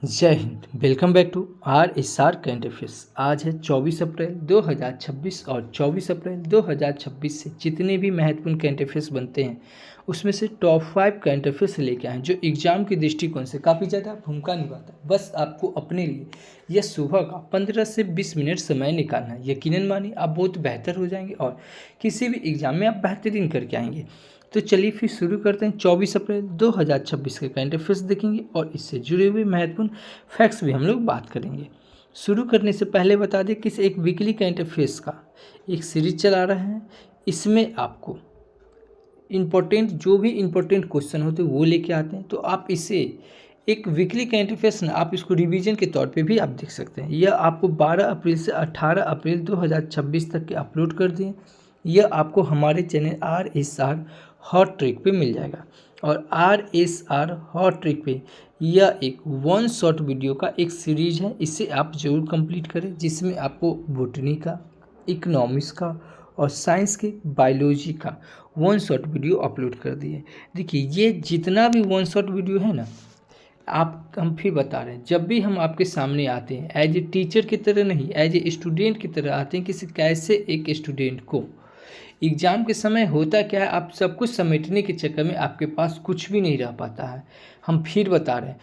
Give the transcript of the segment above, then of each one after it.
जय Hind. Welcome back to RSR current affairs. आज है 24 अप्रैल 2026 और 24 अप्रैल 2026 से जितने भी महत्वपूर्ण करंट अफेयर्स बनते हैं उसमें से टॉप 5 करंट अफेयर्स लेके आए जो एग्जाम के दृष्टिकोण से काफ़ी ज़्यादा भूमिका निभाता है। बस आपको अपने लिए यह सुबह का 15 से 20 मिनट समय निकालना है। यकीनन मानिए आप बहुत बेहतर हो जाएंगे और किसी भी एग्जाम में आप बेहतरीन करके आएंगे। तो चलिए फिर शुरू करते हैं। 24 अप्रैल 2026 के करंट अफेयर्स देखेंगे और इससे जुड़े हुए महत्वपूर्ण फैक्ट्स भी हम लोग बात करेंगे। शुरू करने से पहले बता दें कि एक वीकली करंट अफेयर्स का एक सीरीज चला रहे हैं। इसमें आपको जो भी इम्पोर्टेंट क्वेश्चन होते हैं वो लेके आते हैं। तो आप इसे एक वीकली करंट अफेयर्स ना आप इसको रिवीजन के तौर पे भी आप देख सकते हैं। यह आपको 12 अप्रैल से 18 अप्रैल 2026 तक के अपलोड कर दिए। यह आपको हमारे चैनल RSR हॉट ट्रिक पे मिल जाएगा। और RSR हॉट ट्रिक पे यह एक 1 शॉर्ट वीडियो का एक सीरीज है। इसे आप जरूर कंप्लीट करें, जिसमें आपको बॉटनी का, इकोनॉमिक्स का और साइंस के बायोलॉजी का 1 शॉर्ट वीडियो अपलोड कर दिए। देखिए ये जितना भी 1 शॉर्ट वीडियो है ना, हम फिर बता रहे हैं, जब भी हम आपके सामने आते हैं एज ए टीचर की तरह नहीं, एज ए स्टूडेंट की तरह आते हैं। कैसे एक स्टूडेंट को एग्ज़ाम के समय होता क्या है, आप सब कुछ समेटने के चक्कर में आपके पास कुछ भी नहीं रह पाता है। हम फिर बता रहे हैं,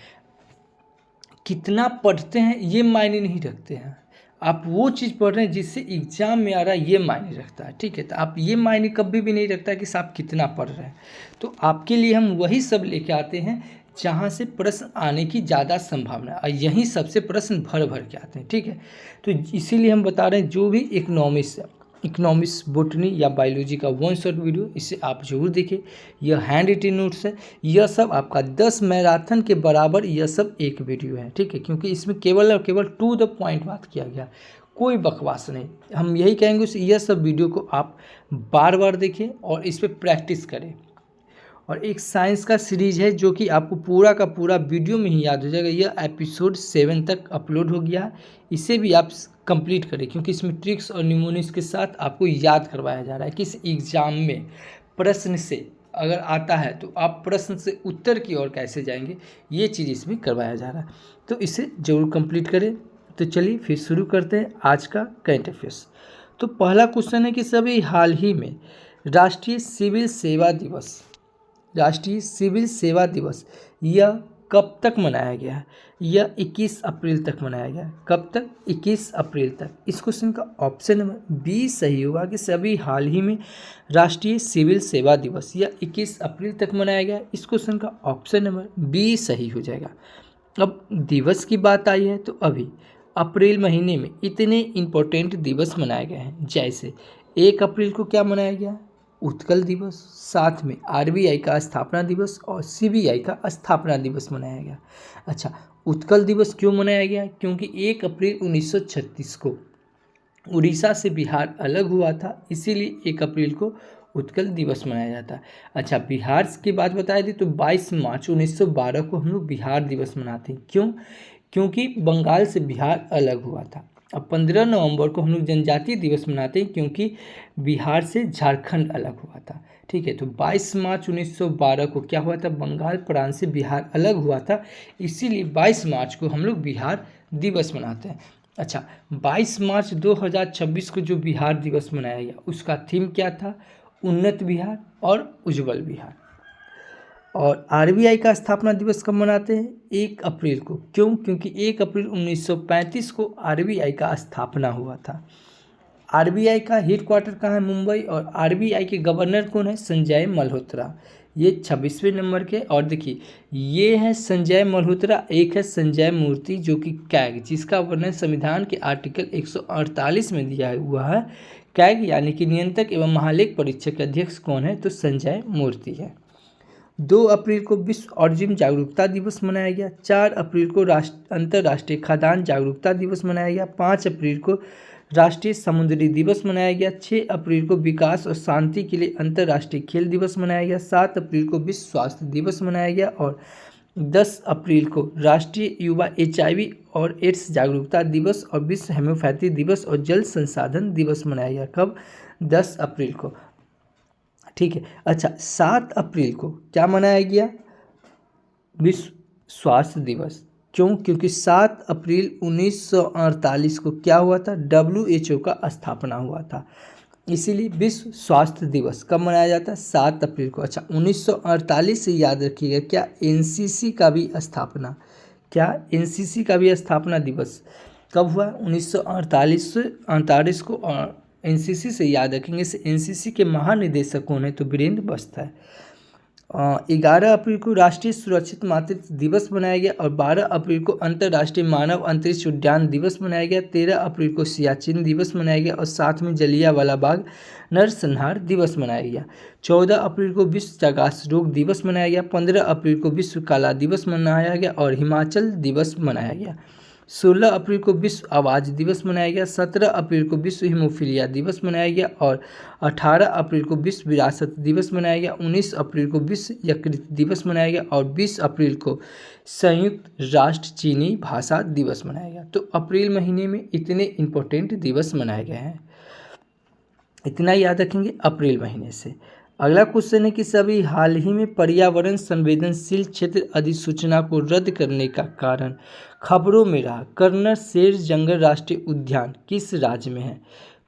कितना पढ़ते हैं ये मायने नहीं रखते हैं। आप वो चीज़ पढ़ रहे हैं जिससे एग्ज़ाम में आ रहा है, ये मायने रखता है। ठीक है, तो आप ये मायने कभी भी नहीं रखता कि आप कितना पढ़ रहे हैं। तो आपके लिए हम वही सब लेके आते हैं जहाँ से प्रश्न आने की ज़्यादा संभावना है, और यहीं सबसे प्रश्न भर भर के आते हैं। ठीक है, तो इसीलिए हम बता रहे हैं जो भी इकोनॉमिक्स, बॉटनी या बायोलॉजी का 1 शॉर्ट वीडियो, इसे आप जरूर देखें। यह हैंड रिटन नोट्स है। यह सब आपका 10 मैराथन के बराबर यह सब एक वीडियो है। ठीक है, क्योंकि इसमें केवल और केवल टू द पॉइंट बात किया गया, कोई बकवास नहीं। हम यही कहेंगे यह सब वीडियो को आप बार बार देखें और इस पर प्रैक्टिस करें। और एक साइंस का सीरीज है जो कि आपको पूरा का पूरा वीडियो में ही याद हो जाएगा। यह एपिसोड 7 तक अपलोड हो गया। इसे भी आप कंप्लीट करें, क्योंकि इसमें ट्रिक्स और निमोनिक्स के साथ आपको याद करवाया जा रहा है कि इस एग्ज़ाम में प्रश्न से अगर आता है तो आप प्रश्न से उत्तर की ओर कैसे जाएंगे, ये चीज़ इसमें करवाया जा रहा है। तो इसे ज़रूर कंप्लीट करें। तो चलिए फिर शुरू करते हैं आज का करंट अफेयर्स। तो पहला क्वेश्चन है कि सभी हाल ही में राष्ट्रीय सिविल सेवा दिवस यह कब तक मनाया गया है? यह 21 अप्रैल तक मनाया गया है। कब तक? 21 अप्रैल तक। इस क्वेश्चन का ऑप्शन नंबर बी सही होगा कि सभी हाल ही में राष्ट्रीय सिविल सेवा दिवस यह 21 अप्रैल तक मनाया गया है। इस क्वेश्चन का ऑप्शन नंबर बी सही हो जाएगा। अब दिवस की बात आई है तो अभी अप्रैल महीने में इतने इम्पोर्टेंट दिवस मनाए गए हैं, जैसे 1 अप्रैल को क्या मनाया गया? उत्कल दिवस। साथ में RBI का स्थापना दिवस और CBI का स्थापना दिवस मनाया गया। अच्छा, उत्कल दिवस क्यों मनाया गया? क्योंकि 1 अप्रैल 1936 को उड़ीसा से बिहार अलग हुआ था, इसीलिए 1 अप्रैल को उत्कल दिवस मनाया जाता है। अच्छा, बिहार की बात बताई थी तो 22 मार्च 1912 को हम लोग बिहार दिवस मनाते हैं। क्यों? क्योंकि बंगाल से बिहार अलग हुआ था। अब 15 नवंबर को हम लोग जनजातीय दिवस मनाते हैं, क्योंकि बिहार से झारखंड अलग हुआ था। ठीक है, तो 22 मार्च 1912 को क्या हुआ था? बंगाल प्रांत से बिहार अलग हुआ था, इसीलिए 22 मार्च को हम लोग बिहार दिवस मनाते हैं। अच्छा, 22 मार्च 2026 को जो बिहार दिवस मनाया गया उसका थीम क्या था? उन्नत बिहार और उज्जवल बिहार। और RBI का स्थापना दिवस कब मनाते हैं? 1 अप्रैल को। क्यों? क्योंकि 1 अप्रैल 1935 को RBI का स्थापना हुआ था। RBI का हेडक्वार्टर कहाँ है? मुंबई। और RBI के गवर्नर कौन है? संजय मल्होत्रा। ये 26वें नंबर के। और देखिए, ये है संजय मल्होत्रा, एक है संजय मूर्ति जो कि कैग, जिसका वर्णन संविधान के आर्टिकल 148 में दिया हुआ है। कैग यानी कि नियंत्रक एवं महालेख परीक्षक के अध्यक्ष कौन है? तो संजय मूर्ति है। 2 अप्रैल को विश्व ऑटिज्म जागरूकता दिवस मनाया गया। 4 अप्रैल को अंतर्राष्ट्रीय खाद्यान्न जागरूकता दिवस मनाया गया। 5 अप्रैल को राष्ट्रीय समुद्री दिवस मनाया गया। 6 अप्रैल को विकास और शांति के लिए अंतर्राष्ट्रीय खेल दिवस मनाया गया। 7 अप्रैल को विश्व स्वास्थ्य दिवस मनाया गया। और 10 अप्रैल को राष्ट्रीय युवा HIV और एड्स जागरूकता दिवस और विश्व हेम्योपैथी दिवस और जल संसाधन दिवस मनाया गया। कब? 10 अप्रैल को। ठीक है। अच्छा, 7 अप्रैल को क्या मनाया गया? विश्व स्वास्थ्य दिवस। क्यों? क्योंकि 7 अप्रैल 1948 को क्या हुआ था? WHO का स्थापना हुआ था। इसीलिए विश्व स्वास्थ्य दिवस कब मनाया जाता है? 7 अप्रैल को। अच्छा, 1948 से याद रखिएगा, क्या एनसीसी का भी स्थापना, क्या एनसीसी का भी स्थापना दिवस कब हुआ? 1948 को। और एनसीसी से याद रखेंगे, एनसीसी के महानिदेशक कौन है? तो वीरेंद्र बस्ता है। 11 अप्रैल को राष्ट्रीय सुरक्षित मातृत्व दिवस मनाया गया और 12 अप्रैल को अंतर्राष्ट्रीय मानव अंतरिक्ष उद्यान दिवस मनाया गया। 13 अप्रैल को सियाचिन दिवस मनाया गया और साथ में जलियांवाला बाग नरसंहार दिवस मनाया गया। 14 अप्रैल को विश्व चागास रोग दिवस मनाया गया। 15 अप्रैल को विश्व काला दिवस मनाया गया और हिमाचल दिवस मनाया गया। 16 अप्रैल को विश्व आवाज़ दिवस मनाया गया। 17 अप्रैल को विश्व हीमोफीलिया दिवस मनाया गया और 18 अप्रैल को विश्व विरासत दिवस मनाया गया। 19 अप्रैल को विश्व यकृत दिवस मनाया गया और 20 अप्रैल को संयुक्त राष्ट्र चीनी भाषा दिवस मनाया गया। तो अप्रैल महीने में इतने इम्पोर्टेंट दिवस मनाए गए हैं, इतना याद रखेंगे अप्रैल महीने से। अगला क्वेश्चन है कि सभी हाल ही में पर्यावरण संवेदनशील क्षेत्र अधिसूचना को रद्द करने का कारण खबरों में रहा कर्नल शेर जंगल राष्ट्रीय उद्यान किस राज्य में है?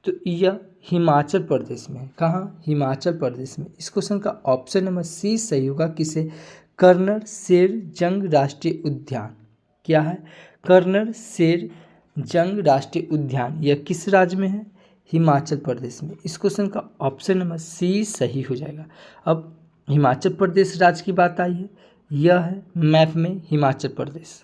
तो यह हिमाचल प्रदेश में है। कहाँ? हिमाचल प्रदेश में। इस क्वेश्चन का ऑप्शन नंबर सी सही होगा। किसे? कर्नल शेर जंग राष्ट्रीय उद्यान। क्या है? कर्नल शेर जंग राष्ट्रीय उद्यान यह किस राज्य में है? हिमाचल प्रदेश में। इस क्वेश्चन का ऑप्शन नंबर सी सही हो जाएगा। अब हिमाचल प्रदेश राज्य की बात आई है, यह है मैप में हिमाचल प्रदेश।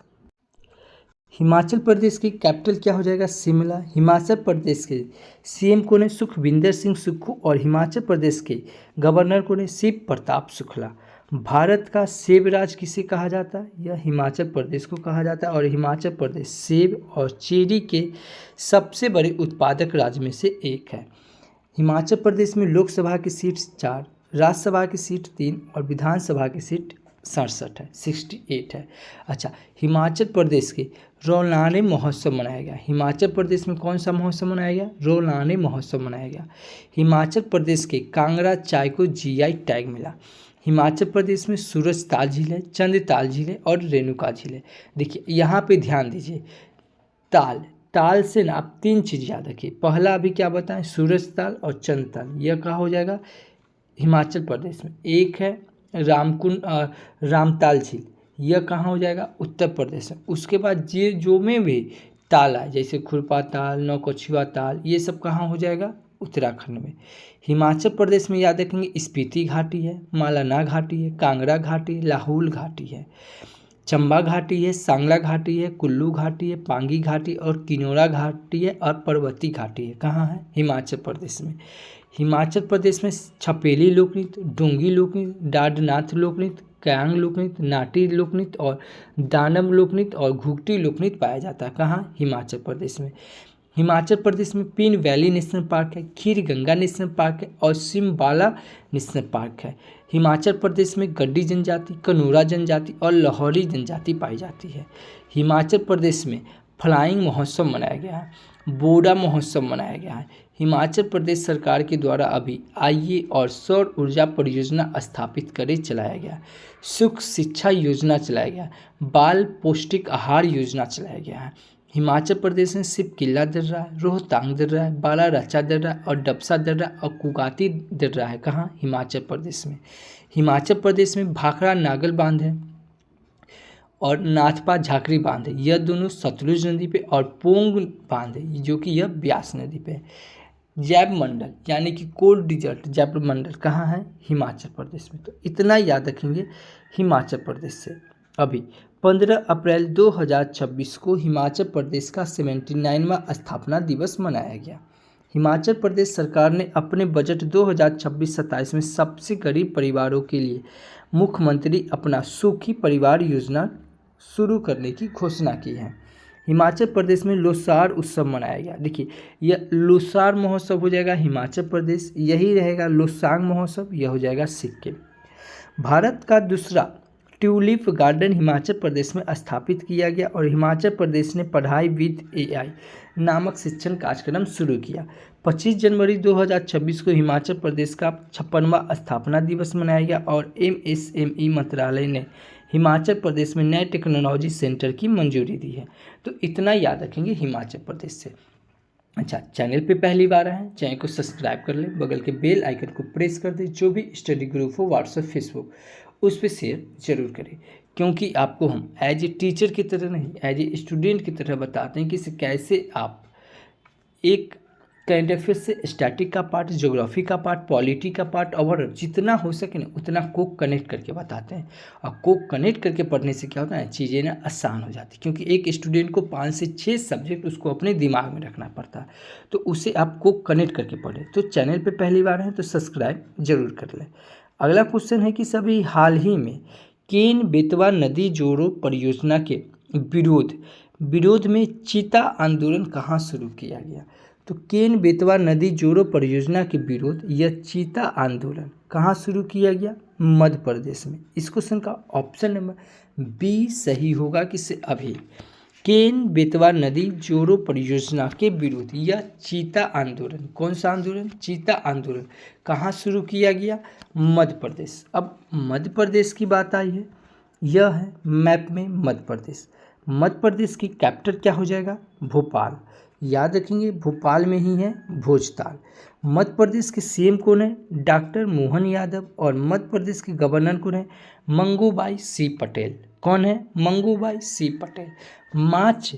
हिमाचल प्रदेश की कैपिटल क्या हो जाएगा? शिमला। हिमाचल प्रदेश के सीएम कौन है? सुखविंदर सिंह सुक्खू और हिमाचल प्रदेश के गवर्नर कौन है? शिव प्रताप शुक्ला। भारत का सेब राज्य किसे कहा जाता है? यह हिमाचल प्रदेश को कहा जाता है और हिमाचल प्रदेश सेब और चेरी के सबसे बड़े उत्पादक राज्य में से एक है। हिमाचल प्रदेश में लोकसभा की सीट 4, राज्यसभा की सीट 3 और विधानसभा की सीट 67 है, 68 है। अच्छा, हिमाचल प्रदेश के रोलाने महोत्सव मनाया गया। हिमाचल प्रदेश में कौन सा महोत्सव मनाया गया? रोलाने महोत्सव मनाया गया। हिमाचल प्रदेश के कांगड़ा चाय को जीआई टैग मिला। हिमाचल प्रदेश में सूरज ताल झील है, चंद्रताल झील है और रेणुका झील है। देखिए यहाँ पे ध्यान दीजिए, ताल से ना आप 3 चीज़ याद रखिए। पहला अभी क्या बताएं? सूरज ताल और चंद्रताल, यह कहाँ हो जाएगा? हिमाचल प्रदेश में। एक है रामताल झील, यह कहाँ हो जाएगा? उत्तर प्रदेश में। उसके बाद ये जो में भी ताल है जैसे खुरपा ताल, नौकछुआ ताल, ये सब कहाँ हो जाएगा? उत्तराखंड में। हिमाचल प्रदेश में याद रखेंगे स्पीति घाटी है, मालाना घाटी है, कांगड़ा घाटी है, लाहौल घाटी है, चंबा घाटी है, सांगला घाटी है, कुल्लू घाटी है, पांगी घाटी और किन्नौर घाटी है और पर्वती घाटी है। कहाँ है? हिमाचल प्रदेश में। हिमाचल प्रदेश में छपेली लोकनृत्य, डोंगी लोकनृत्य, डाडनाथ लोकनृत्य, क्यांग लोकनृत्य, नाटी लोकनृत्य और दानम लोकनृत्य और घुघटी लोकनृत्य पाया जाता है। कहाँ? हिमाचल प्रदेश में। हिमाचल प्रदेश में पीन वैली नेशनल पार्क है, खीर गंगा नेशनल पार्क है और सिम्बाला नेशनल पार्क है। हिमाचल प्रदेश में गड्डी जनजाति, कनूरा जनजाति और लाहौरी जनजाति पाई जाती है। हिमाचल प्रदेश में फ्लाइंग महोत्सव मनाया गया है, बोडा महोत्सव मनाया गया है। हिमाचल प्रदेश सरकार के द्वारा अभी आईए और सौर ऊर्जा परियोजना स्थापित करे चलाया गया। सुख शिक्षा योजना चलाया गया, बाल पौष्टिक आहार योजना चलाया गया है। हिमाचल प्रदेश में सिर्फ किला दर्रा है, रोहतांग दर्रा है, बालाराचा दर्रा और डबसा दर्रा और कुगाती दर्रा है। कहाँ? हिमाचल प्रदेश में। हिमाचल प्रदेश में भाखड़ा नागल बांध है और नाथपा झाकरी बांध है, यह दोनों सतलुज नदी पे, और पोंग बांध है जो कि यह ब्यास नदी पे है। जैव मंडल यानी कि कोल्ड डिजर्ट जैव मंडल कहाँ है? हिमाचल प्रदेश में। तो इतना याद रखेंगे हिमाचल प्रदेश से। अभी 15 अप्रैल 2026 को हिमाचल प्रदेश का 79वां स्थापना दिवस मनाया गया। हिमाचल प्रदेश सरकार ने अपने बजट 2026-27 में सबसे गरीब परिवारों के लिए मुख्यमंत्री अपना सुखी परिवार योजना शुरू करने की घोषणा की है। हिमाचल प्रदेश में लोसार उत्सव मनाया गया। देखिए, यह लोसार महोत्सव हो जाएगा हिमाचल प्रदेश, यही रहेगा लोसांग महोत्सव, यह हो जाएगा सिक्किम। भारत का दूसरा ट्यूलिप गार्डन हिमाचल प्रदेश में स्थापित किया गया और हिमाचल प्रदेश ने पढ़ाई विद एआई नामक शिक्षण कार्यक्रम शुरू किया। 25 जनवरी 2026 को हिमाचल प्रदेश का 56वां स्थापना दिवस मनाया गया और एमएसएमई मंत्रालय ने हिमाचल प्रदेश में नए टेक्नोलॉजी सेंटर की मंजूरी दी है। तो इतना याद रखेंगे हिमाचल प्रदेश से। अच्छा, चैनल पे पहली बार आए हैं, चैनल को सब्सक्राइब कर लें, बगल के बेल आइकन को प्रेस कर दें। जो भी स्टडी ग्रुप हो व्हाट्सएप फेसबुक उस पर शेयर जरूर करें, क्योंकि आपको हम एज ए टीचर की तरह नहीं, एज ए स्टूडेंट की तरह बताते हैं कि इसे कैसे आप एक करंट अफेयर्स से स्टैटिक का पार्ट, ज्योग्राफी का पार्ट, पॉलिटी का पार्ट और जितना हो सके ना उतना को कनेक्ट करके बताते हैं। और को कनेक्ट करके पढ़ने से क्या होता है, चीज़ें ना आसान हो जाती, क्योंकि एक स्टूडेंट को 5 से 6 सब्जेक्ट उसको अपने दिमाग में रखना पड़ता है। तो उसे आप को कनेक्ट करके पढ़ें। तो चैनल पर पहली बार है तो सब्सक्राइब जरूर कर लें। अगला क्वेश्चन है कि सभी हाल ही में केन बेतवा नदी जोड़ो परियोजना के विरोध में चीता आंदोलन कहाँ शुरू किया गया। तो केन बेतवा नदी जोड़ो परियोजना के विरोध या चीता आंदोलन कहाँ शुरू किया गया, मध्य प्रदेश में। इस क्वेश्चन का ऑप्शन नंबर बी सही होगा कि से अभी केन बेतवा नदी जोड़ो परियोजना के विरोध या चीता आंदोलन, कौन सा आंदोलन, चीता आंदोलन कहाँ शुरू किया गया, मध्य प्रदेश। अब मध्य प्रदेश की बात आई है, यह है मैप में मध्य प्रदेश। मध्य प्रदेश की कैपिटल क्या हो जाएगा, भोपाल। याद रखेंगे भोपाल में ही है भोजताल। मध्य प्रदेश के सीएम कौन है, डॉक्टर मोहन यादव। और मध्य प्रदेश के गवर्नर कौन है, मंगूबाई सी पटेल। कौन है, मंगूबाई सी पटेल। मार्च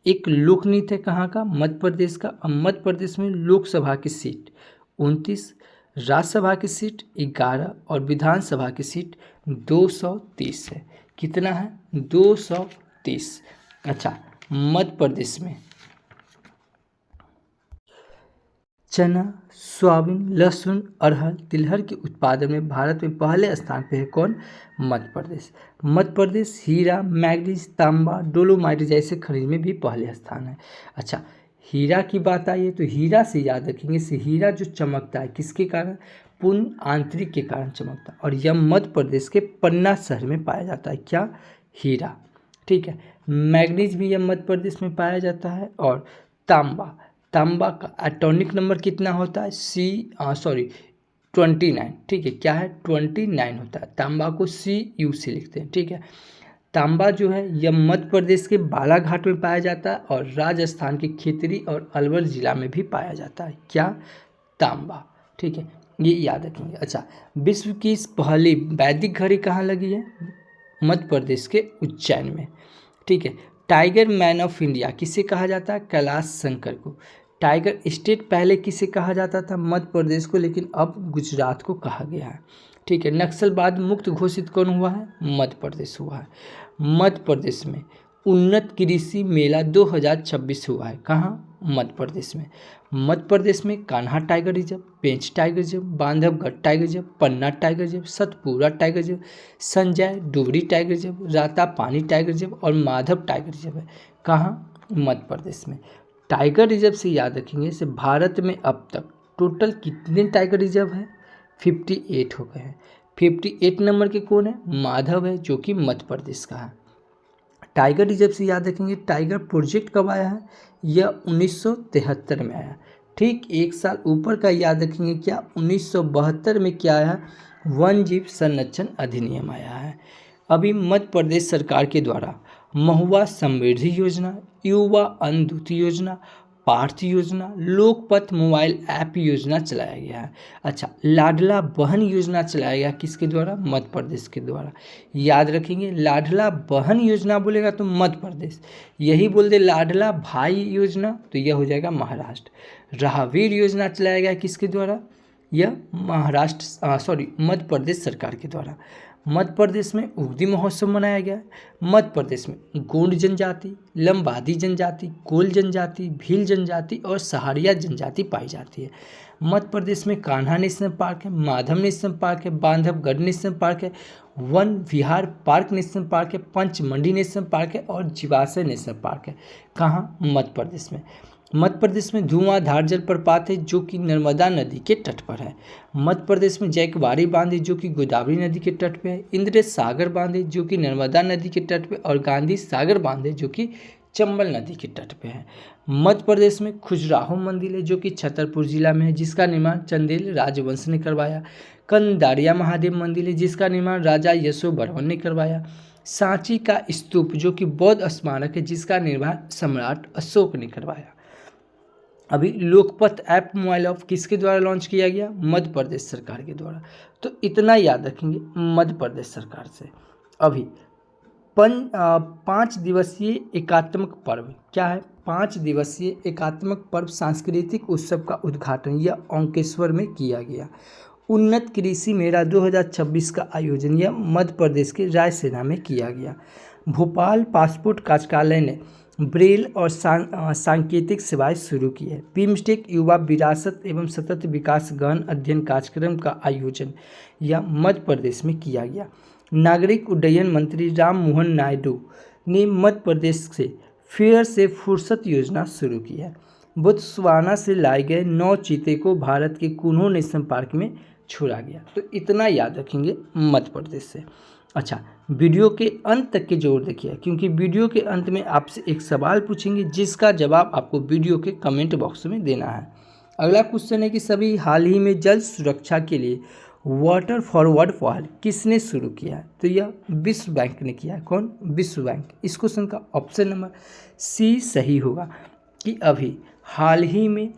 एक लोकनीति है कहाँ का, मध्य प्रदेश का। मध्य प्रदेश में लोकसभा की सीट 29, राज्यसभा की सीट 11 और विधानसभा की सीट 230 है। कितना है, 230। अच्छा, मध्य प्रदेश में चना, सोयाबीन, लहसुन, अरहर, तिलहर के उत्पादन में भारत में पहले स्थान पे है कौन, मध्य प्रदेश। मध्य प्रदेश हीरा, मैग्नीज, तांबा, डोलोमाइट जैसे खनिज में भी पहले स्थान है। अच्छा, हीरा की बात आई है तो हीरा से याद रखेंगे से हीरा जो चमकता है किसके कारण, पूर्ण आंतरिक के कारण चमकता है। और यह मध्य प्रदेश के पन्ना शहर में पाया जाता है, क्या, हीरा। ठीक है, मैग्नीज भी यह मध्य प्रदेश में पाया जाता है। और तांबा का एटॉमिक नंबर कितना होता है, 29। ठीक है, क्या है, 29 होता है। तांबा को Cu से लिखते हैं। ठीक है, तांबा जो है यह मध्य प्रदेश के बालाघाट में पाया जाता है और राजस्थान के खितरी और अलवर जिला में भी पाया जाता है, क्या, तांबा। ठीक है, ये याद रखेंगे। अच्छा, विश्व की पहली वैदिक घड़ी कहाँ लगी है, मध्य प्रदेश के उज्जैन में। ठीक है, टाइगर मैन ऑफ इंडिया किसे कहा जाता है, कैलाश संकर को। टाइगर स्टेट पहले किसे कहा जाता था, मध्य प्रदेश को, लेकिन अब गुजरात को कहा गया है। ठीक है, नक्सलवाद मुक्त घोषित कौन हुआ है, मध्य प्रदेश हुआ है। मध्य प्रदेश में उन्नत कृषि मेला 2026 हुआ है, कहाँ, मध्य प्रदेश में। मध्य प्रदेश में Kanha tiger reserve, Pench tiger reserve, Bandhavgarh tiger reserve, Panna tiger reserve, Satpura tiger reserve, Sanjay Dubri tiger reserve, Ratapani tiger reserve और माधव टाइगर रिजर्व है, कहाँ, मध्य प्रदेश में। टाइगर रिजर्व से याद रखेंगे से भारत में अब तक टोटल कितने टाइगर रिजर्व हैं, 58 हो गए हैं। 58 नंबर के कौन है, माधव है, जो कि मध्य प्रदेश का है। टाइगर रिजर्व से याद रखेंगे टाइगर प्रोजेक्ट कब आया है, यह 1973 में आया। ठीक एक साल ऊपर का याद रखेंगे, क्या, 1972 में क्या आया, वन जीव संरक्षण अधिनियम आया है। अभी मध्य प्रदेश सरकार के द्वारा महुआ समृद्धि योजना, युवा अनुदूत योजना, पार्थ योजना, लोकपथ मोबाइल ऐप योजना चलाया गया है। अच्छा, लाडला बहन योजना चलाया गया किसके द्वारा, मध्य प्रदेश के द्वारा। याद रखेंगे लाडला बहन योजना बोलेगा तो मध्य प्रदेश, यही बोल दे लाडला भाई योजना तो यह हो जाएगा महाराष्ट्र। राहवीर योजना चलाया गया किसके द्वारा, यह मध्य प्रदेश सरकार के द्वारा। मध्य प्रदेश में उगदी महोत्सव मनाया गया। मध्य प्रदेश में गोंड जनजाति, लंबादी जनजाति, कोल जनजाति, भील जनजाति और सहारिया जनजाति पाई जाती है। मध्य प्रदेश में कान्हा नेशनल पार्क है, माधव नेशनल पार्क है, बांधवगढ़ नेशनल पार्क है, वन विहार पार्क नेशनल पार्क है, पंचमंडी नेशनल पार्क है और जीवाशय नेशनल पार्क है, कहाँ, मध्य प्रदेश में। मध्य प्रदेश में धुआंधार जलप्रपात है जो कि नर्मदा नदी के तट पर है। मध्य प्रदेश में जैकवाड़ी बांध है जो कि गोदावरी नदी के तट पे है। इंद्र सागर बांध है जो कि नर्मदा नदी के तट पे और गांधी सागर बांध है जो कि चंबल नदी के तट पे है। मध्य प्रदेश में खजुराहो मंदिर है जो कि छतरपुर जिला में है, जिसका निर्माण चंदेल राजवंश ने करवाया। कंदारिया महादेव मंदिर है जिसका निर्माण राजा यशोवर्मन ने करवाया। सांची का स्तूप जो कि बौद्ध स्मारक है जिसका निर्माण सम्राट अशोक ने करवाया। अभी लोकपथ ऐप मोबाइल ऐप किसके द्वारा लॉन्च किया गया? मध्य प्रदेश सरकार के द्वारा। तो इतना याद रखेंगे मध्य प्रदेश सरकार से। अभी 5 दिवसीय एकात्मक पर्व क्या है? 5 दिवसीय एकात्मक पर्व सांस्कृतिक उत्सव का उद्घाटन यह ओंकेश्वर में किया गया। उन्नत कृषि मेला 2026 का आयोजन यह मध्य प्रदेश के रायसेना में किया गया। भोपाल पासपोर्ट कार्यालय ने ब्रेल और सांकेतिक सेवाएं शुरू की है। बिम्स्टेक युवा विरासत एवं सतत विकास गहन अध्ययन कार्यक्रम का आयोजन यह मध्य प्रदेश में किया गया। नागरिक उड्डयन मंत्री राम मोहन नायडू ने मध्य प्रदेश से फेयर से फुर्सत योजना शुरू की है। बोत्सवाना से लाए गए 9 चीते को भारत के कुन्हो नेशनल पार्क में छोड़ा गया। तो इतना याद रखेंगे मध्य प्रदेश से। अच्छा, वीडियो के अंत तक के जरूर देखिए क्योंकि वीडियो के अंत में आपसे एक सवाल पूछेंगे जिसका जवाब आपको वीडियो के कमेंट बॉक्स में देना है। अगला क्वेश्चन है कि सभी हाल ही में जल सुरक्षा के लिए वाटर फॉरवर्ड पहल किसने शुरू किया है? तो यह विश्व बैंक ने किया है। कौन? विश्व बैंक। इस क्वेश्चन का ऑप्शन नंबर सी सही होगा कि अभी हाल ही में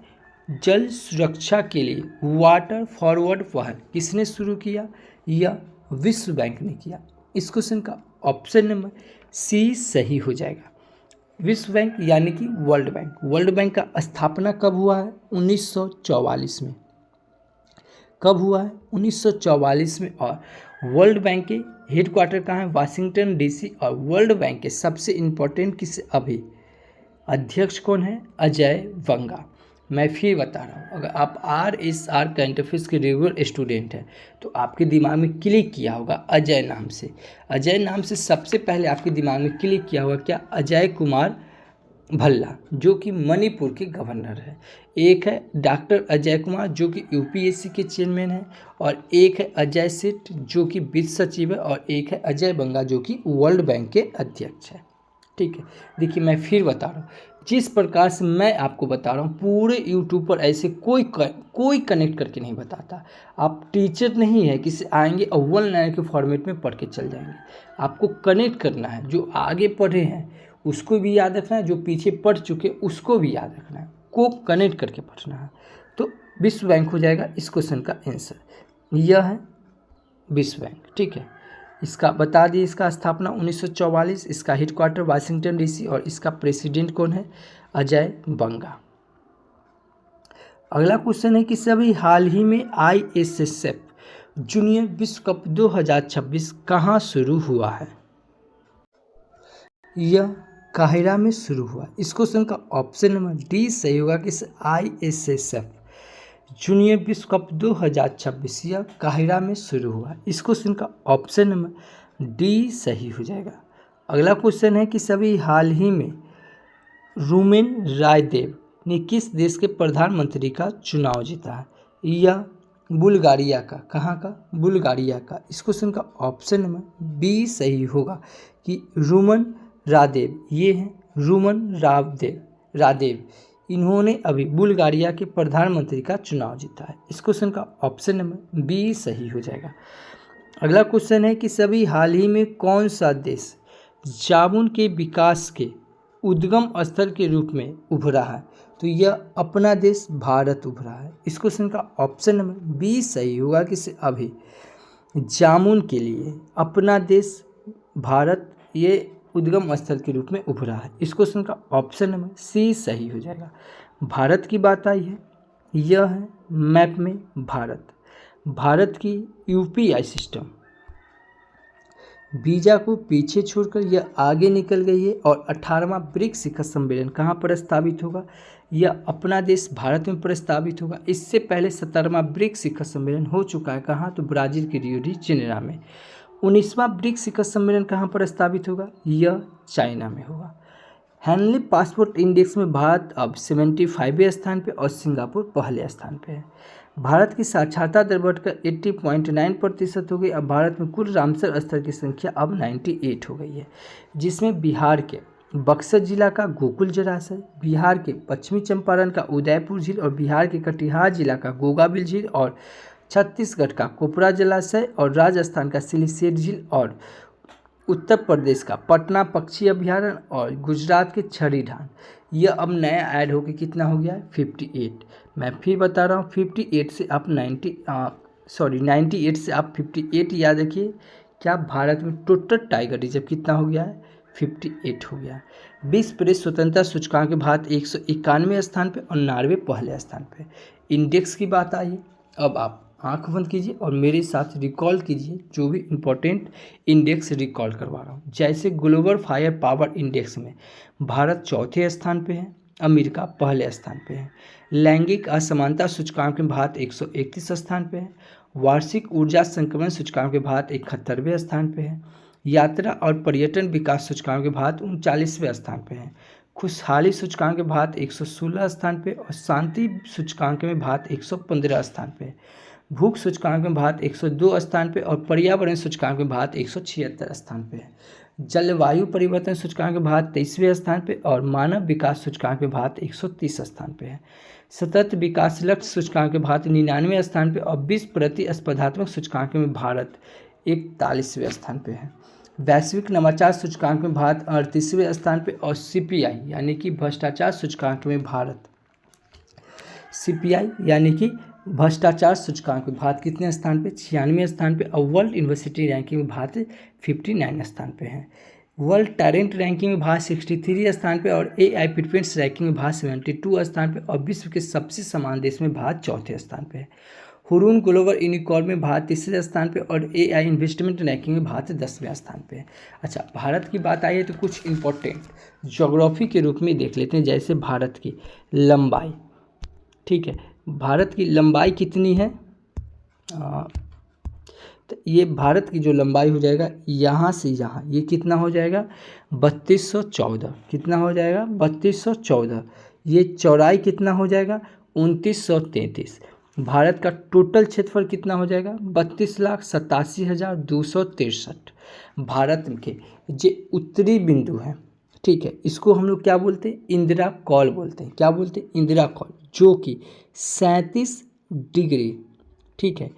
जल सुरक्षा के लिए वाटर फॉरवर्ड पहल किसने शुरू किया? यह विश्व बैंक ने किया। इस क्वेश्चन का ऑप्शन नंबर सी सही हो जाएगा। विश्व बैंक यानी कि वर्ल्ड बैंक। वर्ल्ड बैंक का स्थापना कब हुआ है? 1944 में। कब हुआ है? 1944 में। और वर्ल्ड बैंक के हेडक्वार्टर कहाँ है? Washington DC. और वर्ल्ड बैंक के सबसे इम्पोर्टेंट किस अभी अध्यक्ष कौन है? अजय बंगा। मैं फिर बता रहा हूँ, अगर आप RSR करंट अफेयर्स के रेगुलर स्टूडेंट हैं तो आपके दिमाग में क्लिक किया होगा अजय नाम से। अजय नाम से सबसे पहले आपके दिमाग में क्लिक किया होगा क्या? अजय कुमार भल्ला जो कि मणिपुर के गवर्नर है। एक है डॉक्टर अजय कुमार जो कि UPSC के चेयरमैन है, और एक है अजय सेठ जो कि वित्त सचिव है, और एक है अजय बंगा जो कि वर्ल्ड बैंक के अध्यक्ष है। ठीक है, देखिए मैं फिर बता रहा हूँ, जिस प्रकार से मैं आपको बता रहा हूँ पूरे यूट्यूब पर ऐसे कोई कनेक्ट करके नहीं बताता। आप टीचर नहीं है किसी आएंगे और 1 लाइन के फॉर्मेट में पढ़ के चल जाएंगे। आपको कनेक्ट करना है, जो आगे पढ़े हैं उसको भी याद रखना है, जो पीछे पढ़ चुके उसको भी याद रखना है, को कनेक्ट करके पढ़ना है। तो विश्व बैंक हो जाएगा इस क्वेश्चन का आंसर। यह है विश्व बैंक। ठीक है, इसका बता दिए, इसका स्थापना 1944, इसका हेडक्वार्टर वाशिंगटन डीसी, और इसका प्रेसिडेंट कौन है? अजय बंगा। अगला क्वेश्चन है कि सभी हाल ही में ISSF जूनियर विश्व कप 2026 कहाँ शुरू हुआ है? यह काहिरा में शुरू हुआ। इस क्वेश्चन का ऑप्शन नंबर डी सही होगा कि ISSF जूनियर विश्व कप 2026 यह काहिरा में शुरू हुआ। इस क्वेश्चन का ऑप्शन नंबर डी सही हो जाएगा। अगला क्वेश्चन है कि सभी हाल ही में रूमेन रायदेव ने किस देश के प्रधानमंत्री का चुनाव जीता है? यह बुल्गारिया का। कहाँ का? बुल्गारिया का। इस क्वेश्चन का ऑप्शन नंबर बी सही होगा कि रूमन रादेव, ये हैं रूमन रादेव, इन्होंने अभी बुल्गारिया के प्रधानमंत्री का चुनाव जीता है। इस क्वेश्चन का ऑप्शन नंबर बी सही हो जाएगा। अगला क्वेश्चन है कि सभी हाल ही में कौन सा देश जामुन के विकास के उद्गम स्थल के रूप में उभरा है? तो यह अपना देश भारत उभरा है। इस क्वेश्चन का ऑप्शन नंबर बी सही होगा कि अभी जामुन के लिए अपना देश भारत ये उद्गम स्थल के रूप में उभरा है। इस क्वेश्चन का ऑप्शन नंबर सी सही हो जाएगा। भारत की बात आई है, यह है मैप में भारत की UPI सिस्टम वीजा को पीछे छोड़कर यह आगे निकल गई है, और 18वां ब्रिक्स शिखर सम्मेलन कहाँ पर स्थापित होगा? यह अपना देश भारत में प्रस्तावित होगा। इससे पहले 17वां ब्रिक्स शिखर सम्मेलन हो चुका है। कहाँ? तो ब्राज़ील के रियो डी जेनेरो में। 19वां ब्रिक्स शिखर सम्मेलन कहाँ पर स्थापित होगा? यह चाइना में होगा। हैनले पासपोर्ट इंडेक्स में भारत अब 75वें स्थान पे और सिंगापुर पहले स्थान पे है। भारत की साक्षरता दर बढ़कर 80.9% हो गई। अब भारत में कुल रामसर स्थल की संख्या अब 98 हो गई है, जिसमें बिहार के बक्सर जिला का गोकुल जलाशय, बिहार के पश्चिमी चंपारण का उदयपुर झील, और बिहार के कटिहार जिला का गोगाबिल झील, और छत्तीसगढ़ का कोपरा जलाशय, और राजस्थान का सिलीसेट झील, और उत्तर प्रदेश का पटना पक्षी अभ्यारण्य और गुजरात के छड़ी ढान। यह अब नया ऐड होकर कितना हो गया है 58। मैं फिर बता रहा हूँ 58 से आप 98 से आप 58 याद रखिए। क्या भारत में टोटल टाइगर रिजर्व कितना हो गया है 58 हो गया है। विश्व प्रेस स्वतंत्रता सूचकांक के भारत 191 स्थान पे और नॉर्वे पहले स्थान पे। इंडेक्स की बात आई, अब आप आंख बंद कीजिए और मेरे साथ रिकॉल कीजिए जो भी इम्पोर्टेंट इंडेक्स रिकॉल करवा रहा हूँ। जैसे ग्लोबल फायर पावर इंडेक्स में भारत चौथे स्थान पे है, अमेरिका पहले स्थान पे है। लैंगिक असमानता सूचकांक में भारत 131 स्थान पे है। वार्षिक ऊर्जा संक्रमण सूचकांक में भारत 71वें स्थान पे है। यात्रा और पर्यटन विकास सूचकांक में भारत 39वें स्थान पे है। खुशहाली सूचकांक में भारत 116 स्थान पे और शांति सूचकांक में भारत 115 स्थान पे है। भूख सूचकांक में भारत 102 स्थान पे और पर्यावरण सूचकांक में भारत 176 स्थान पे है। जलवायु परिवर्तन सूचकांक में भारत 23वें स्थान पे और मानव विकास सूचकांक में भारत 130 स्थान पे है। सतत विकास लक्ष्य सूचकांक में भारत 99वें स्थान पे और विश्व प्रतिस्पर्धात्मक सूचकांक में भारत 41वें स्थान पे है। वैश्विक नवाचार सूचकांक में भारत 38वें स्थान पे और CPI यानी कि भ्रष्टाचार सूचकांक में भारत भ्रष्टाचार सूचकांक में भारत कितने स्थान पे 96वें स्थान पे और वर्ल्ड यूनिवर्सिटी रैंकिंग में भारत 59 स्थान पे है। वर्ल्ड टैलेंट रैंकिंग में भारत 63 स्थान पे और AI प्रेफरेंस रैंकिंग में भारत 72 स्थान पे और विश्व के सबसे समान देश में भारत चौथे स्थान पे है। हुरून ग्लोबल यूनिकॉर्न में भारत तीसरे स्थान पे और AI इन्वेस्टमेंट रैंकिंग में भारत 10वें स्थान पे है। अच्छा, भारत की बात आई है तो कुछ इंपॉर्टेंट ज्योग्राफी के रूप में देख लेते हैं। जैसे भारत की लंबाई, ठीक है, भारत की लंबाई कितनी है, तो ये भारत की जो लंबाई हो जाएगा यहाँ से यहाँ, ये कितना हो जाएगा 3214, कितना हो जाएगा 3214। ये चौड़ाई कितना हो जाएगा 2933। भारत का टोटल क्षेत्रफल कितना हो जाएगा 32,87,263। भारत के जो उत्तरी बिंदु है, ठीक है, इसको हम लोग क्या बोलते हैं इंदिरा कॉल बोलते हैं। क्या बोलते हैं इंदिरा कॉल, जो कि 37 डिग्री, ठीक है,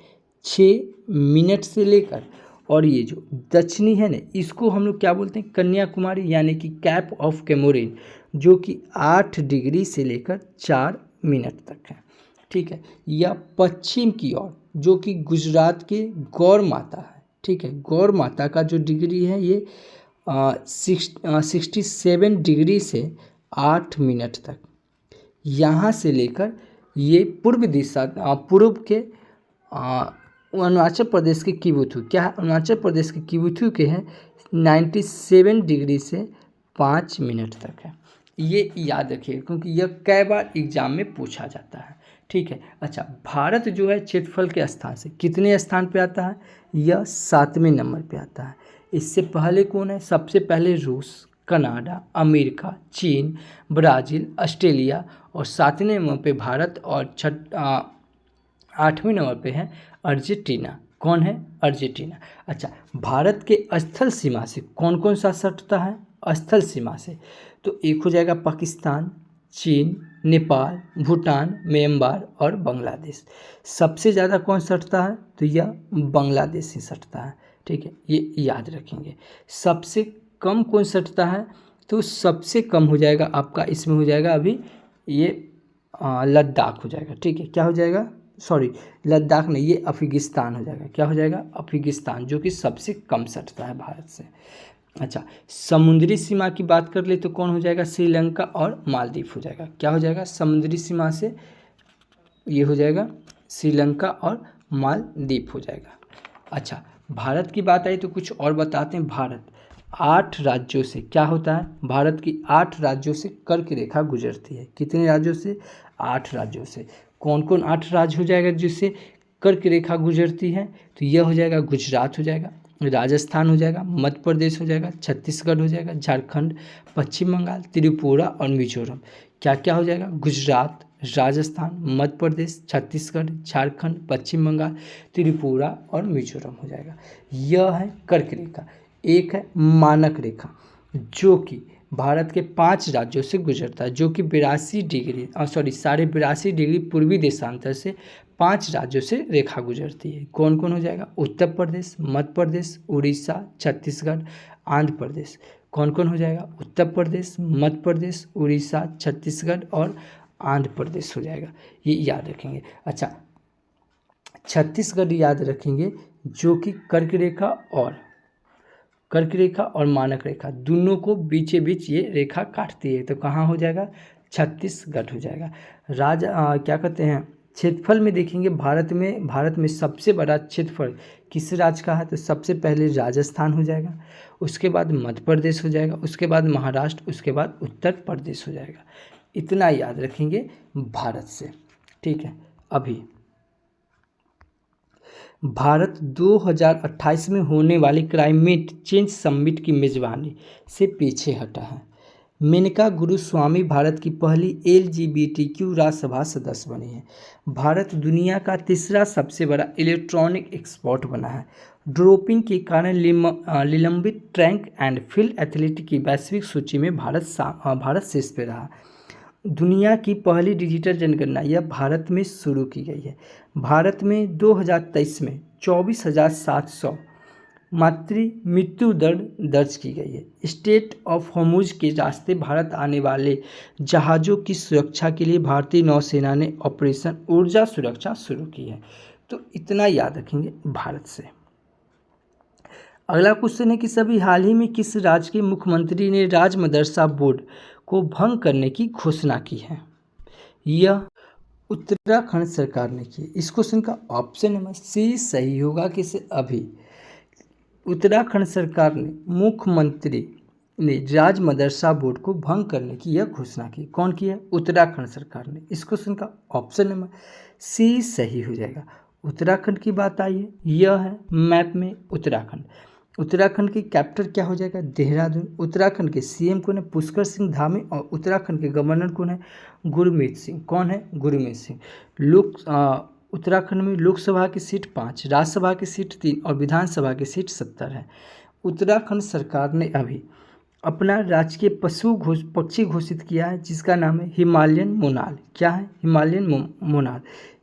6 मिनट से लेकर, और ये जो दक्षिणी है ना, इसको हम लोग क्या बोलते हैं कन्याकुमारी यानी कि कैप ऑफ कैमोरिन, जो कि 8 डिग्री से लेकर 4 मिनट तक है, ठीक है। या पश्चिम की ओर जो कि गुजरात के गौर माता है, ठीक है, गौर माता का जो डिग्री है ये 67 डिग्री से 8 मिनट तक। यहाँ से लेकर ये पूर्व दिशा पूर्व के अरुणाचल प्रदेश के किबुथु, क्या है अरुणाचल प्रदेश के किबुथु के हैं 97 डिग्री से 5 मिनट तक है। ये याद रखिए क्योंकि यह कई बार एग्जाम में पूछा जाता है, ठीक है। अच्छा, भारत जो है क्षेत्रफल के स्थान से कितने स्थान पे आता है, यह 7वें नंबर पे आता है। इससे पहले कौन है, सबसे पहले रूस, कनाडा, अमेरिका, चीन, ब्राज़ील, ऑस्ट्रेलिया और 7वें नंबर पे भारत और 8वें नंबर पे है अर्जेंटीना। कौन है अर्जेंटीना। अच्छा, भारत के स्थल सीमा से कौन कौन सा सटता है, स्थल सीमा से तो एक हो जाएगा पाकिस्तान, चीन, नेपाल, भूटान, म्यांमार और बांग्लादेश। सबसे ज़्यादा कौन सटता है तो यह बांग्लादेश ही सटता है, ठीक है, ये याद रखेंगे। सबसे कम कौन सटता है तो सबसे कम हो जाएगा आपका इसमें हो जाएगा अभी ये लद्दाख हो जाएगा, ठीक है। क्या हो जाएगा, सॉरी लद्दाख नहीं, ये अफगानिस्तान हो जाएगा। क्या हो जाएगा अफगानिस्तान, जो कि सबसे कम सटता है भारत से। अच्छा, समुद्री सीमा की बात कर ले तो कौन हो जाएगा श्रीलंका और मालदीव हो जाएगा। क्या हो जाएगा समुद्री सीमा से ये हो जाएगा श्रीलंका और मालदीव हो जाएगा। अच्छा, भारत की बात आई तो कुछ और बताते हैं। भारत 8 राज्यों से क्या होता है, भारत की 8 राज्यों से कर्क रेखा गुजरती है। कितने राज्यों से 8 राज्यों से। कौन कौन 8 राज्य हो जाएगा जिससे कर्क रेखा गुजरती है तो यह हो जाएगा गुजरात हो जाएगा, राजस्थान हो जाएगा, मध्य प्रदेश हो जाएगा, छत्तीसगढ़ हो जाएगा, झारखंड, पश्चिम बंगाल, त्रिपुरा और मिजोरम। क्या क्या हो जाएगा गुजरात, राजस्थान, मध्य प्रदेश, छत्तीसगढ़, झारखंड, पश्चिम बंगाल, त्रिपुरा और मिजोरम हो जाएगा। यह है कर्क रेखा। एक है मानक रेखा जो कि भारत के 5 राज्यों से गुजरता है, जो कि 82.82 पूर्वी देशांतर से 5 राज्यों से रेखा गुजरती है। कौन कौन हो जाएगा? उत्तर प्रदेश, मध्य प्रदेश, उड़ीसा, छत्तीसगढ़, आंध्र प्रदेश। कौन कौन हो जाएगा? उत्तर प्रदेश, मध्य प्रदेश, उड़ीसा, छत्तीसगढ़ और आंध्र प्रदेश हो जाएगा। ये याद रखेंगे। अच्छा, छत्तीसगढ़ याद रखेंगे, जो कि कर्क रेखा और मानक रेखा दोनों को बीचे बीच ये रेखा काटती है, तो कहाँ हो जाएगा? छत्तीसगढ़ हो जाएगा। क्या कहते हैं, क्षेत्रफल में देखेंगे, भारत में सबसे बड़ा क्षेत्रफल किस राज्य का है? तो सबसे पहले राजस्थान हो जाएगा, उसके बाद मध्य प्रदेश हो जाएगा, उसके बाद महाराष्ट्र, उसके बाद उत्तर प्रदेश हो जाएगा। इतना याद रखेंगे भारत से। ठीक है, अभी भारत 2028 में होने वाली क्लाइमेट चेंज समिट की मेजबानी से पीछे हटा है। मेनका गुरुस्वामी भारत की पहली LGBTQ राज्यसभा सदस्य बनी है। भारत दुनिया का तीसरा सबसे बड़ा इलेक्ट्रॉनिक एक्सपोर्ट बना है। डोपिंग के कारण निलंबित ट्रैक एंड फील्ड एथलीट की वैश्विक सूची में भारत शीर्ष पे रहा। दुनिया की पहली डिजिटल जनगणना यह भारत में शुरू की गई है। भारत में 2023 में 24,700 मातृ मृत्यु दर दर्ज की गई है। स्टेट ऑफ होर्मुज के रास्ते भारत आने वाले जहाज़ों की सुरक्षा के लिए भारतीय नौसेना ने ऑपरेशन ऊर्जा सुरक्षा शुरू की है। तो इतना याद रखेंगे भारत से। अगला क्वेश्चन है कि सभी हाल ही में किस राज्य के मुख्यमंत्री ने राज्य मदरसा बोर्ड को भंग करने की घोषणा की है? यह उत्तराखंड सरकार ने की। इस क्वेश्चन का ऑप्शन नंबर सी सही होगा। कि अभी उत्तराखंड सरकार ने मुख्यमंत्री ने राज्य मदरसा बोर्ड को भंग करने की यह घोषणा की। कौन की है? उत्तराखंड सरकार ने। इस क्वेश्चन का ऑप्शन नंबर सी सही हो जाएगा। उत्तराखंड की बात आई है, यह है मैप में उत्तराखंड। उत्तराखंड की कैपिटल क्या हो जाएगा? देहरादून। उत्तराखंड के CM कौन है? पुष्कर सिंह धामी। और उत्तराखंड के गवर्नर कौन है? गुरमीत सिंह। कौन है? गुरमीत सिंह। उत्तराखंड में लोकसभा की सीट 5, राज्यसभा की सीट 3 और विधानसभा की सीट 70 है। उत्तराखंड सरकार ने अभी अपना राजकीय पक्षी घोषित किया है, जिसका नाम है हिमालयन मोनाल। क्या है? हिमालयन मोनाल।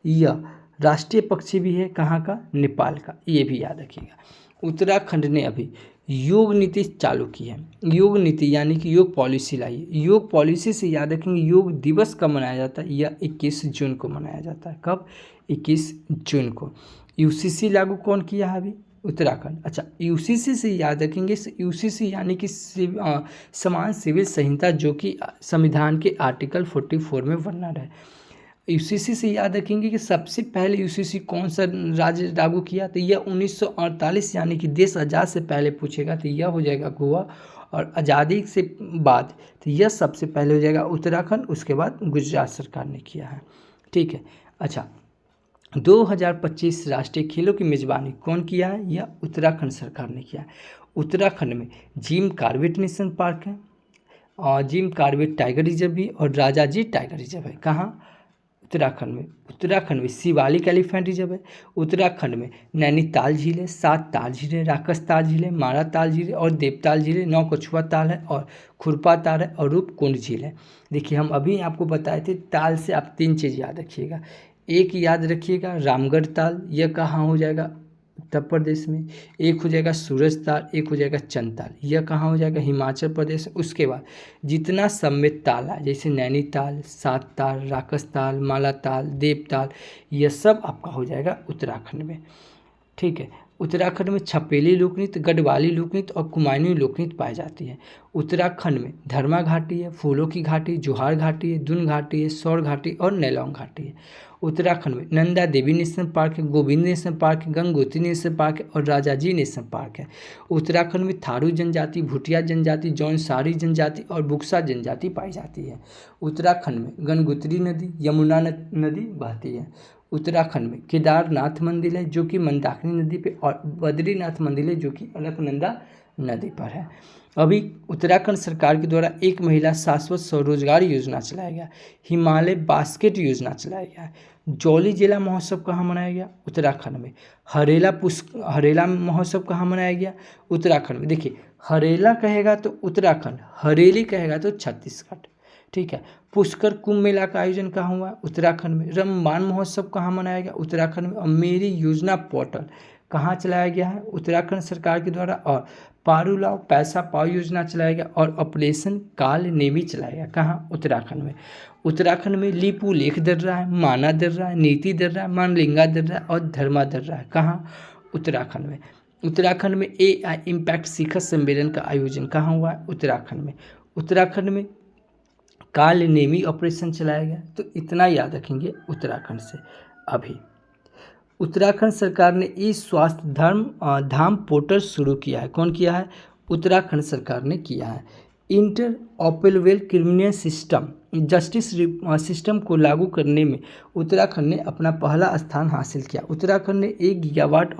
यह राष्ट्रीय पक्षी भी है। कहाँ का? नेपाल का। ये भी याद रखिएगा। उत्तराखंड ने अभी योग नीति चालू की है। योग नीति यानी कि योग पॉलिसी लाई है। योग पॉलिसी से याद रखेंगे, योग दिवस कब मनाया जाता है? यह 21 जून को मनाया जाता है। कब? 21 जून को। UCC लागू कौन किया है अभी? उत्तराखंड। अच्छा, UCC से याद रखेंगे, UCC यानी कि समान सिविल संहिता, जो कि संविधान के आर्टिकल 44 में वर्णन है। UCC से याद रखेंगे कि सबसे पहले UCC कौन सा राज्य लागू किया? तो यह 1948 यानी कि देश आज़ाद से पहले पूछेगा तो यह हो जाएगा गोवा। और आज़ादी से बाद तो यह सबसे पहले हो जाएगा उत्तराखंड, उसके बाद गुजरात सरकार ने किया है। ठीक है। अच्छा, 2025 राष्ट्रीय खेलों की मेजबानी कौन किया है? यह उत्तराखंड सरकार ने किया है। उत्तराखंड में जिम कॉर्बेट नेशनल पार्क है, और जिम कॉर्बेट टाइगर रिजर्व भी, और राजाजी टाइगर रिजर्व है। कहाँ? उत्तराखंड में शिवालिक एलिफेंट रिजर्व है। उत्तराखंड में नैनीताल झील है, 7 ताल झील है, राकस ताल झील है, मारा ताल झील है और देवताल झील है, 9 कछुआ ताल है और खुरपा ताल है और रूपकुंड झील है। देखिए, हम अभी आपको बताए थे ताल से आप 3 चीज़ याद रखिएगा। एक याद रखिएगा रामगढ़ ताल, यह कहाँ हो जाएगा? उत्तर प्रदेश में। एक हो जाएगा सूरज ताल, एक हो जाएगा चंद ताल, यह कहाँ हो जाएगा? हिमाचल प्रदेश। उसके बाद जितना सम्मिलित ताल है, जैसे नैनीताल, 7 ताल, राकस ताल, माला ताल, देवताल, यह सब आपका हो जाएगा उत्तराखंड में। ठीक है। उत्तराखंड में छपेली लोकनृत्य, गढ़वाली लोकनृत्य और कुमायूनी लोकनृत्य पाई जाती है। उत्तराखंड में धर्मा घाटी है, फूलों की घाटी, जोहार घाटी है, दुन घाटी है, सौर घाटी और नैलोंग घाटी है। उत्तराखंड में नंदा देवी नेशनल पार्क है, गोविंद नेशनल पार्क है, गंगोत्री नेशनल पार्क है और राजाजी नेशनल पार्क है। उत्तराखंड में थारू जनजाति, भूटिया जनजाति, जौनसारी जनजाति और बुक्सा जनजाति पाई जाती है। उत्तराखंड में गंगोत्री नदी, यमुना नदी बहती है। उत्तराखंड में केदारनाथ मंदिर है, जो कि मंदाकिनी नदी पे, और बद्रीनाथ मंदिर है, जो कि अलकनंदा नदी पर है। अभी उत्तराखंड सरकार के द्वारा एक महिला शाश्वत स्वरोजगार योजना चलाया गया। हिमालय बास्केट योजना चलाया गया। जौली जिला महोत्सव कहाँ मनाया गया? उत्तराखंड में। हरेला महोत्सव कहाँ मनाया गया? उत्तराखंड में। देखिए, हरेला कहेगा तो उत्तराखंड, हरेली कहेगा तो छत्तीसगढ़। ठीक है। पुष्कर कुंभ मेला का आयोजन कहाँ हुआ? उत्तराखंड में। रामबाण महोत्सव कहाँ मनाया गया? उत्तराखंड में। और मेरी योजना पोर्टल कहाँ चलाया गया है? उत्तराखंड सरकार के द्वारा। और पारू लाओ पैसा पाओ योजना चलाया गया और ऑपरेशन काल नेमी चलाया गया कहाँ? उत्तराखंड में। उत्तराखंड में लिपू लेख दर रहा है, माना दर रहा है, नीति दर रहा है, मानलिंगा दर रहा है और धर्मा दर रहा है कहाँ? उत्तराखंड में। उत्तराखंड में AI इम्पैक्ट शिखर सम्मेलन का आयोजन कहाँ हुआ है? उत्तराखंड में। उत्तराखंड में काल नेमी ऑपरेशन चलाया गया। तो इतना याद रखेंगे उत्तराखंड से। अभी उत्तराखंड सरकार ने ई स्वास्थ्य धाम पोर्टल शुरू किया है। कौन किया है? उत्तराखंड सरकार ने किया है। Inter operable criminal system justice system को लागू करने में उत्तराखंड ने अपना पहला स्थान हासिल किया। उत्तराखंड ने 1 गीगावाट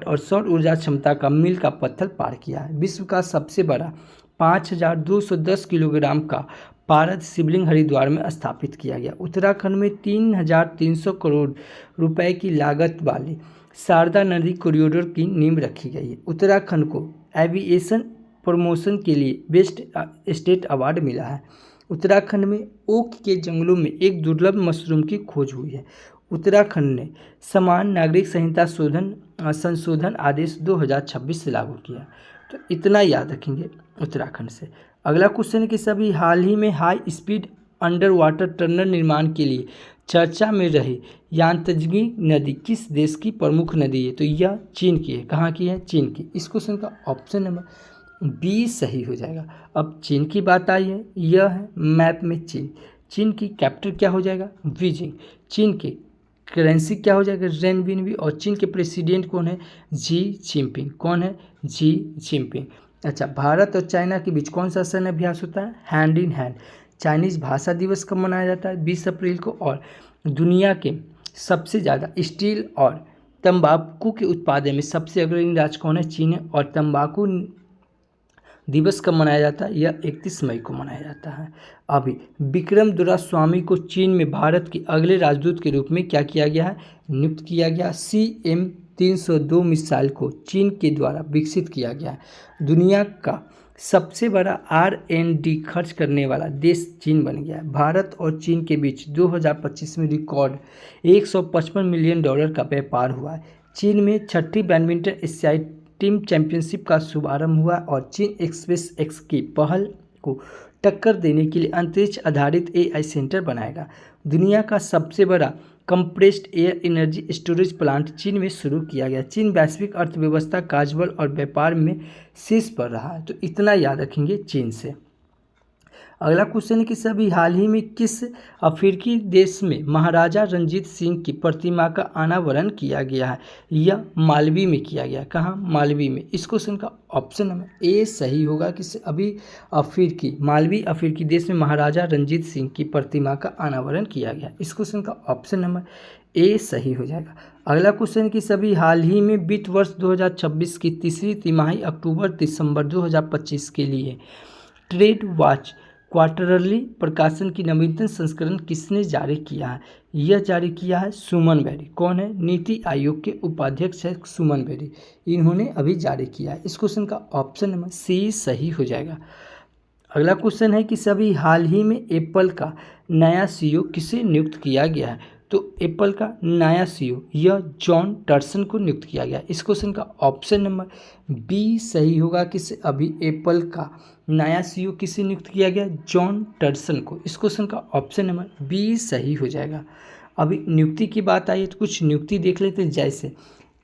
और सौर ऊर्जा क्षमता का मील का पत्थर पार किया है। विश्व का सबसे बड़ा 5210 किलोग्राम का पारद शिवलिंग हरिद्वार में स्थापित किया गया। उत्तराखंड में 3300 करोड़ रुपए की लागत वाली शारदा नदी कॉरिडोर की नींव रखी गई है। उत्तराखंड को एविएशन प्रमोशन के लिए बेस्ट स्टेट अवार्ड मिला है। उत्तराखंड में ओक के जंगलों में एक दुर्लभ मशरूम की खोज हुई है। उत्तराखंड ने समान नागरिक संहिता संशोधन आदेश 2026 से लागू किया। तो इतना याद रखेंगे उत्तराखंड से। अगला क्वेश्चन है कि सभी हाल ही में high speed under water tunnel निर्माण के लिए चर्चा में रही यांतजगी नदी किस देश की प्रमुख नदी है? तो यह चीन की है। कहाँ की है? चीन की। इस क्वेश्चन का ऑप्शन नंबर बी सही हो जाएगा। अब चीन की बात आई है, यह है मैप में चीन। चीन की कैपिटल क्या हो जाएगा? बीजिंग। चीन की करेंसी क्या हो जाएगा? रेनबिनबी। और चीन के प्रेसिडेंट कौन है? Xi Jinping. कौन है? Xi Jinping. अच्छा, भारत और चाइना के बीच कौन सा सैन्य अभ्यास होता है? Hand in hand. चाइनीज़ भाषा दिवस कब मनाया जाता है? 20 अप्रैल को। और दुनिया के सबसे ज़्यादा स्टील और तंबाकू के उत्पादन में सबसे अग्रणी राज्य कौन है? चीन है। और तंबाकू दिवस कब मनाया जाता है? यह 31 मई को मनाया जाता है। अभी विक्रम दोरास्वामी को चीन में भारत के अगले राजदूत के रूप में क्या किया गया है? नियुक्त किया गया। CM-302 मिसाइल को चीन के द्वारा विकसित किया गया है। दुनिया का सबसे बड़ा R&D खर्च करने वाला देश चीन बन गया है। भारत और चीन के बीच 2025 में रिकॉर्ड $155 मिलियन का व्यापार हुआ है। चीन में 6ठी बैडमिंटन एशियाई टीम चैंपियनशिप का शुभारंभ हुआ और चीन एक्सप्रेस एक्स की पहल को टक्कर देने के लिए अंतरिक्ष आधारित AI सेंटर बनाएगा। दुनिया का सबसे बड़ा compressed air energy storage plant चीन में शुरू किया गया। चीन वैश्विक अर्थव्यवस्था काजबल और व्यापार में शीर्ष पर रहा है। तो इतना याद रखेंगे चीन से। अगला क्वेश्चन है कि सभी हाल ही में किस अफ्रीकी देश में महाराजा रंजीत सिंह की प्रतिमा का अनावरण किया गया है? यह मालवी में किया गया। कहाँ? मालवी में। इस क्वेश्चन का ऑप्शन नंबर ए सही होगा कि मालवी अफ्रीकी देश में महाराजा रंजीत सिंह की प्रतिमा का अनावरण किया गया। इस क्वेश्चन का ऑप्शन नंबर ए सही हो जाएगा। अगला क्वेश्चन कि सभी हाल ही में वित्त वर्ष 2026 की तीसरी तिमाही अक्टूबर-दिसंबर 2025 के लिए ट्रेड वॉच क्वार्टरली प्रकाशन की नवीनतम संस्करण किसने जारी किया है? यह जारी किया है सुमन बेरी। कौन है? नीति आयोग के उपाध्यक्ष है सुमन बेरी। इन्होंने अभी जारी किया है। इस क्वेश्चन का ऑप्शन नंबर सी सही हो जाएगा। अगला क्वेश्चन है कि सभी हाल ही में एप्पल का नया CEO किसे नियुक्त किया गया है? तो एप्पल का नया CEO यह जॉन टर्सन को नियुक्त किया गया। इस क्वेश्चन का ऑप्शन नंबर बी सही होगा कि अभी एप्पल का नया CEO किसे नियुक्त किया गया? जॉन टर्सन को। इस क्वेश्चन का ऑप्शन नंबर बी सही हो जाएगा। अभी नियुक्ति की बात आई है तो कुछ नियुक्ति देख लेते हैं। जैसे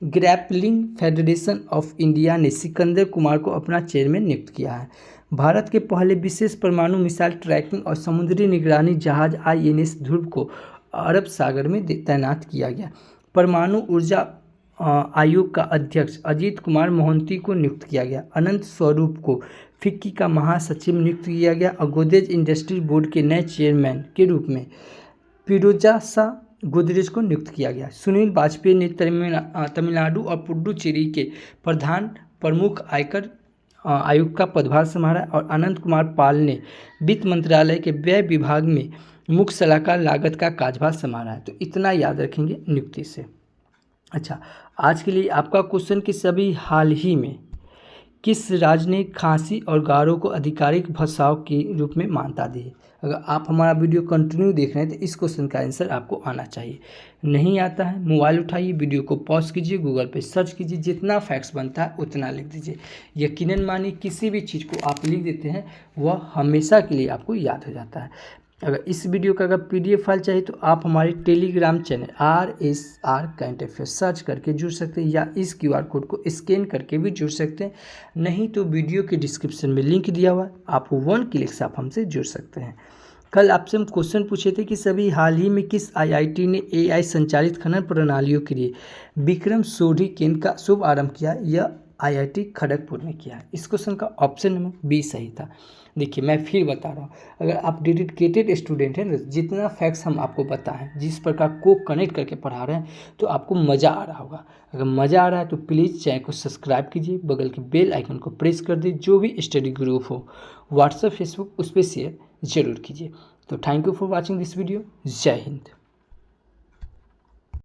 ग्रैपलिंग फेडरेशन ऑफ इंडिया ने सिकंदर कुमार को अपना चेयरमैन नियुक्त किया है। भारत के पहले विशेष परमाणु मिसाइल ट्रैकिंग और समुद्री निगरानी जहाज INS ध्रुव को अरब सागर में तैनात किया गया। परमाणु ऊर्जा आयोग का अध्यक्ष अजीत कुमार मोहंती को नियुक्त किया गया। अनंत स्वरूप को फिक्की का महासचिव नियुक्त किया गया और गोदरेज इंडस्ट्री बोर्ड के नए चेयरमैन के रूप में फिरोजा शाह गोदरेज को नियुक्त किया गया। सुनील वाजपेयी ने तमिलनाडु और पुडुचेरी के प्रमुख आयकर आयुक्त का पदभार संभाला और अनंत कुमार पाल ने वित्त मंत्रालय के व्यय विभाग में मुख्य सलाहकार लागत का कार्यभार संभाला है। तो इतना याद रखेंगे नियुक्ति से। अच्छा, आज के लिए आपका क्वेश्चन कि सभी हाल ही में किस राज्य ने खासी और गारो को आधिकारिक भाषाओं के रूप में मान्यता दी है? अगर आप हमारा वीडियो कंटिन्यू देख रहे हैं तो इस क्वेश्चन का आंसर आपको आना चाहिए। नहीं आता है, मोबाइल उठाइए, वीडियो को पॉज कीजिए, गूगल पे सर्च कीजिए, जितना फैक्ट्स बनता है उतना लिख दीजिए। यकीनन मानिए किसी भी चीज़ को आप लिख देते हैं वह हमेशा के लिए आपको याद हो जाता है। अगर इस वीडियो का अगर PDF फाइल चाहिए तो आप हमारे Telegram channel RSR current affairs search करके जुड़ सकते हैं, या इस QR कोड को स्कैन करके भी जुड़ सकते हैं। नहीं तो वीडियो के डिस्क्रिप्शन में लिंक दिया हुआ है, आप 1 क्लिक से आप हमसे जुड़ सकते हैं। कल आपसे हम क्वेश्चन पूछे थे कि सभी हाल ही में किस IIT ने AI संचालित खनन प्रणालियों के लिए विक्रम सोढ़ी केंद्र का शुभ आरंभ किया? यह IIT खड़गपुर ने किया है। इस क्वेश्चन का ऑप्शन नंबर B सही था। देखिए मैं फिर बता रहा हूँ, अगर आप डेडिकेटेड स्टूडेंट हैं, जितना फैक्ट्स हम आपको बताएं, जिस प्रकार को कनेक्ट करके पढ़ा रहे हैं, तो आपको मज़ा आ रहा होगा। अगर मज़ा आ रहा है तो प्लीज़ चैनल को सब्सक्राइब कीजिए, बगल के बेल आइकन को प्रेस कर दीजिए। जो भी स्टडी ग्रुप हो, व्हाट्सएप, फेसबुक, उस पर शेयर ज़रूर कीजिए। तो thank you for watching this video. जय हिंद।